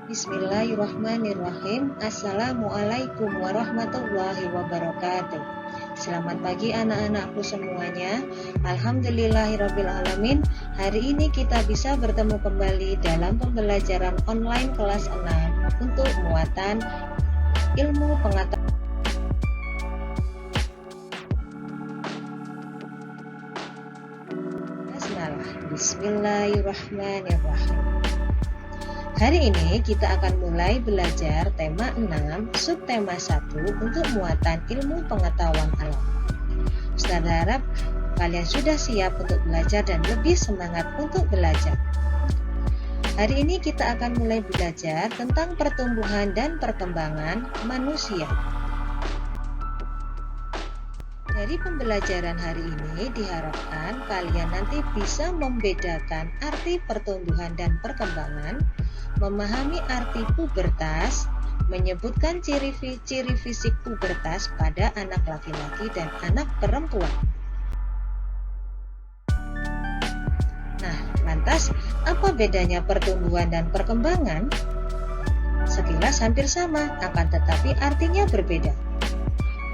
Bismillahirrahmanirrahim. Assalamualaikum warahmatullahi wabarakatuh. Selamat pagi anak-anakku semuanya. Alhamdulillahirrabbilalamin. Hari ini kita bisa bertemu kembali dalam pembelajaran online kelas 6 untuk muatan ilmu pengetahuan. Bismillahirrahmanirrahim. Hari ini kita akan mulai belajar tema 6, subtema 1 untuk muatan ilmu pengetahuan alam. Ustaz harap kalian sudah siap untuk belajar dan lebih semangat untuk belajar. Hari ini kita akan mulai belajar tentang pertumbuhan dan perkembangan manusia. Dari pembelajaran hari ini diharapkan kalian nanti bisa membedakan arti pertumbuhan dan perkembangan, memahami arti pubertas, menyebutkan ciri-ciri fisik pubertas pada anak laki-laki dan anak perempuan. Nah, lantas apa bedanya pertumbuhan dan perkembangan? Sekilas hampir sama, akan tetapi artinya berbeda.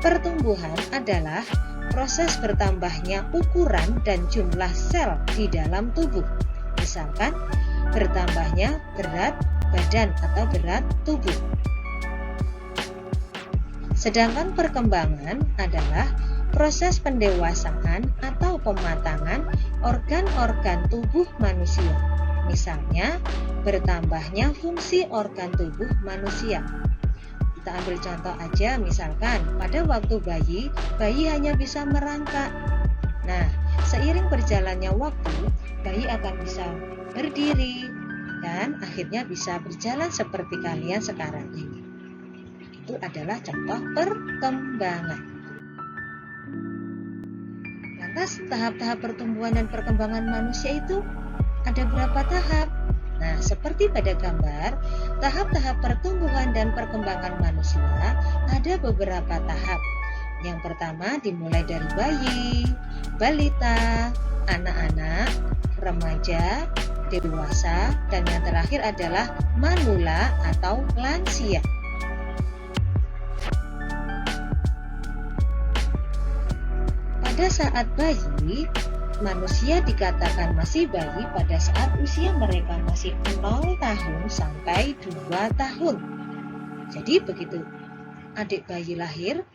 Pertumbuhan adalah proses bertambahnya ukuran dan jumlah sel di dalam tubuh. Misalkan, bertambahnya berat badan atau berat tubuh. Sedangkan perkembangan adalah proses pendewasaan atau pematangan organ-organ tubuh manusia. Misalnya, bertambahnya fungsi organ tubuh manusia. Kita ambil contoh aja, misalkan pada waktu bayi hanya bisa merangkak. Nah, seiring berjalannya waktu, bayi akan bisa berdiri dan akhirnya bisa berjalan seperti kalian sekarang ini. Itu adalah contoh perkembangan. Lantas tahap-tahap pertumbuhan dan perkembangan manusia itu ada berapa tahap? Nah, seperti pada gambar, tahap-tahap pertumbuhan dan perkembangan manusia ada beberapa tahap. Yang pertama dimulai dari bayi, balita, anak-anak, remaja, dewasa, dan yang terakhir adalah manula atau lansia. Pada saat bayi, manusia dikatakan masih bayi pada saat usia mereka masih 0 tahun sampai 2 tahun. Jadi begitu adik bayi lahir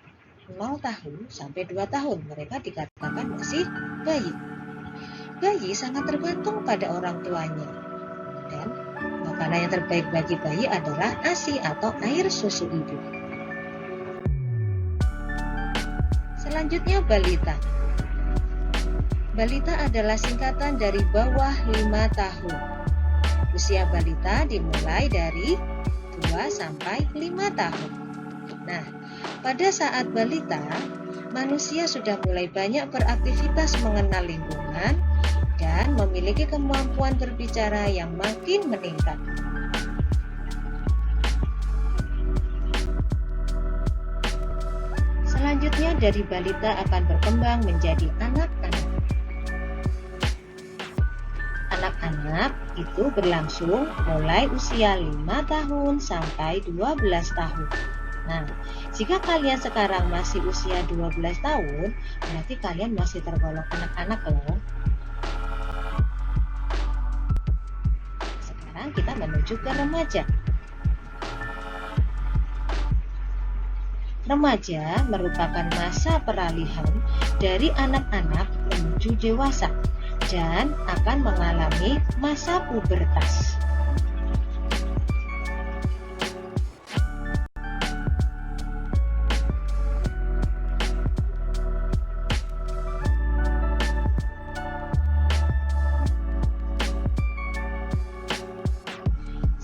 0 tahun sampai 2 tahun, mereka dikatakan masih bayi. Bayi sangat tergantung pada orang tuanya. Dan makanan yang terbaik bagi bayi adalah ASI atau air susu ibu. Selanjutnya balita. Balita adalah singkatan dari bawah 5 tahun. Usia balita dimulai dari 2 sampai 5 tahun. Nah, pada saat balita, manusia sudah mulai banyak beraktivitas mengenal lingkungan dan memiliki kemampuan berbicara yang makin meningkat. Selanjutnya dari balita akan berkembang menjadi anak-anak. Anak-anak itu berlangsung mulai usia 5 tahun sampai 12 tahun. Nah, jika kalian sekarang masih usia 12 tahun, berarti kalian masih tergolong anak-anak loh. Sekarang kita menuju ke remaja. Remaja merupakan masa peralihan dari anak-anak menuju dewasa dan akan mengalami masa pubertas.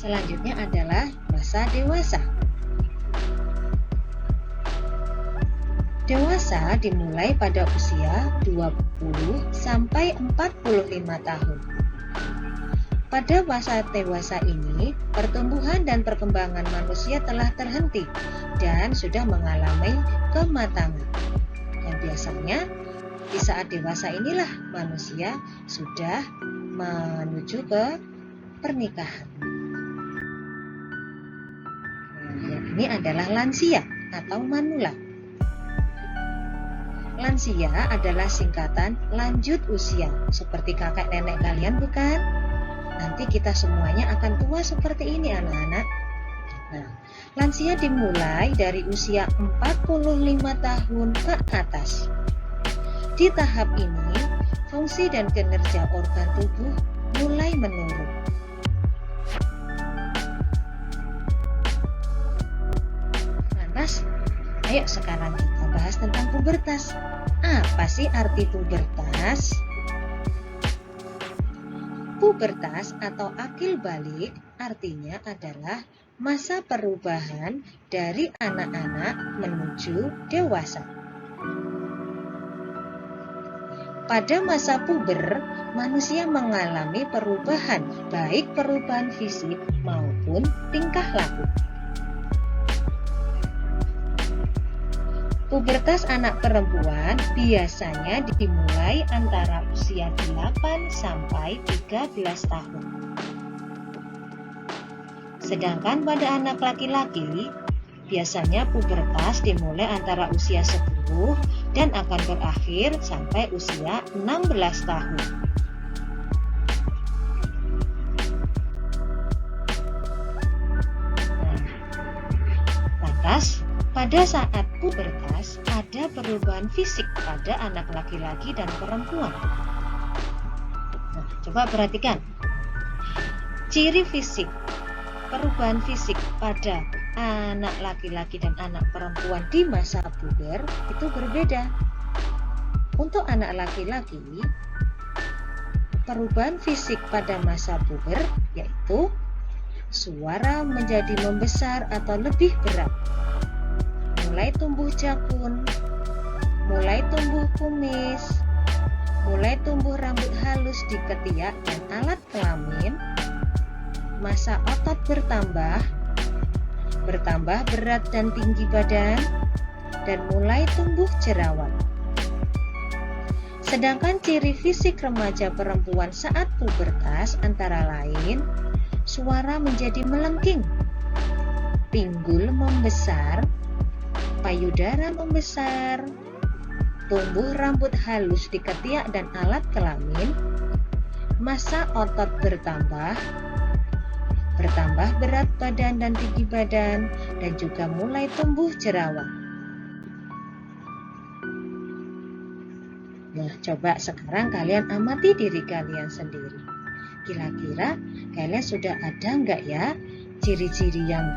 Selanjutnya adalah masa dewasa. Dewasa dimulai pada usia 20 sampai 45 tahun. Pada masa dewasa ini, pertumbuhan dan perkembangan manusia telah terhenti dan sudah mengalami kematangan. Dan biasanya di saat dewasa inilah manusia sudah menuju ke pernikahan. Ya, ini adalah lansia atau manula. Lansia adalah singkatan lanjut usia, seperti kakek nenek kalian bukan? Nanti kita semuanya akan tua seperti ini anak-anak. Nah, lansia dimulai dari usia 45 tahun ke atas. Di tahap ini, fungsi dan kinerja organ tubuh mulai menurun. Lantas, ayo sekarang kita bahas tentang pubertas. Apa sih arti pubertas? Pubertas atau akil balik artinya adalah masa perubahan dari anak-anak menuju dewasa. Pada masa puber, manusia mengalami perubahan, baik perubahan fisik maupun tingkah laku. Pubertas anak perempuan biasanya dimulai antara usia 8 sampai 13 tahun. Sedangkan pada anak laki-laki, biasanya pubertas dimulai antara usia 10 dan akan berakhir sampai usia 16 tahun. Lantas, pada saat pubertas ada perubahan fisik pada anak laki-laki dan perempuan. Nah, coba perhatikan. Ciri fisik, perubahan fisik pada anak laki-laki dan anak perempuan di masa puber itu berbeda. Untuk anak laki-laki, perubahan fisik pada masa puber yaitu suara menjadi membesar atau lebih berat, mulai tumbuh jakun, mulai tumbuh kumis, mulai tumbuh rambut halus di ketiak dan alat kelamin, massa otot bertambah berat dan tinggi badan, dan mulai tumbuh jerawat. Sedangkan ciri fisik remaja perempuan saat pubertas antara lain suara menjadi melengking, pinggul membesar, payudara membesar, tumbuh rambut halus di ketiak dan alat kelamin, massa otot bertambah berat badan dan tinggi badan, dan juga mulai tumbuh jerawat. Nah, coba sekarang kalian amati diri kalian sendiri. Kira-kira kalian sudah ada nggak ya ciri-ciri yang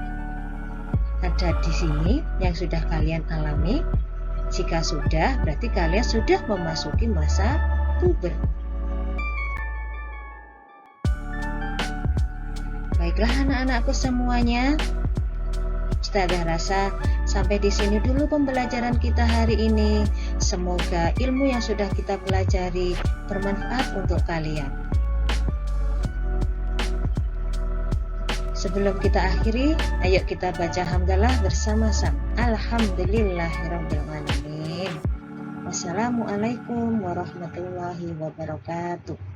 ada di sini yang sudah kalian alami? Jika sudah, berarti kalian sudah memasuki masa puber. Baiklah anak-anakku semuanya, Ustazah rasa sampai di sini dulu pembelajaran kita hari ini. Semoga ilmu yang sudah kita pelajari bermanfaat untuk kalian. Sebelum kita akhiri, ayo kita baca hamdalah bersama-sama. Alhamdulillahirrabbilalamin. Wassalamualaikum warahmatullahi wabarakatuh.